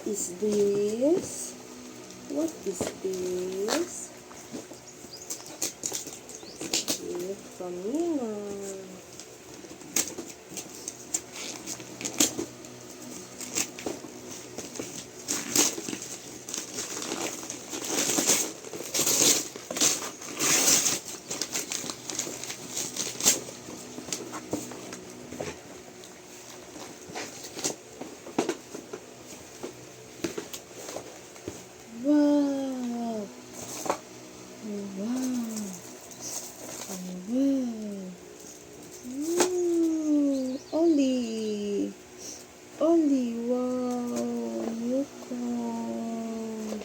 is this? What is this? Gift from Nina. Wow! Wow! Wow! Ollie! Ollie! Wow! New cone!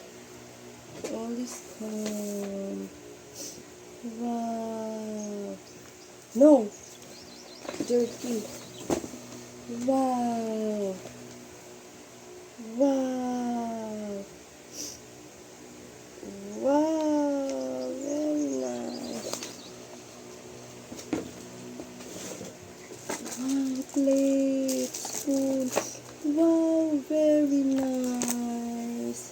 Ollie's cone! Wow! No! Dirty! Wow! Wow! Wow, very nice. Wow, plate, spoon. Wow, very nice.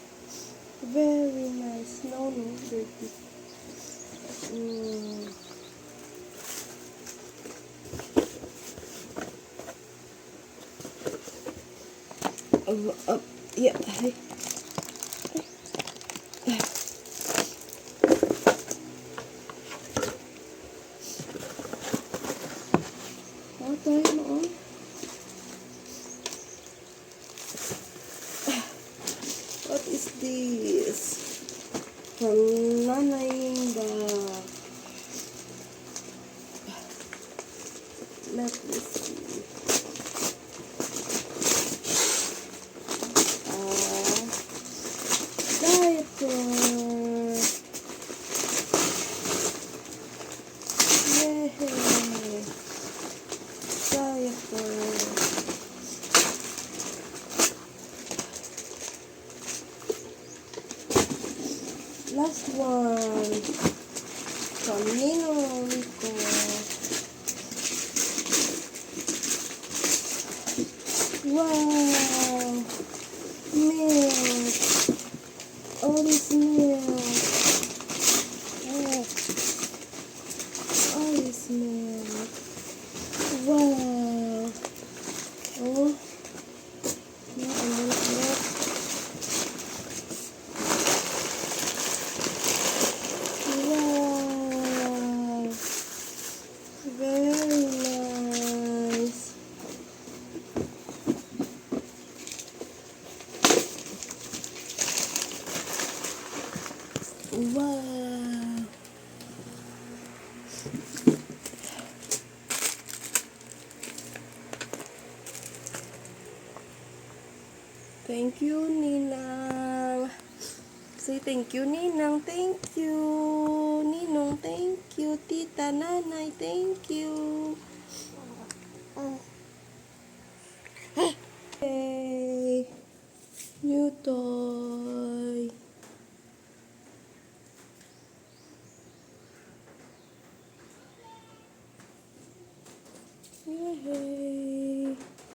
Very nice. No, no, dirty. Yeah. Okay, no. What is this? From Nanay Inda. Let me see. Diaper. Yay. Diaper. Last one. From Nino Rico. Wow. Milk. All this milk. Oh. All this milk. Wow. Oh. No, I want milk. Wow. Very nice. Wow. Thank you, Ninang. Say thank you, Ninang. Thank you. Ninong, thank you. Tita, Nanay, thank you. Hey, new toy.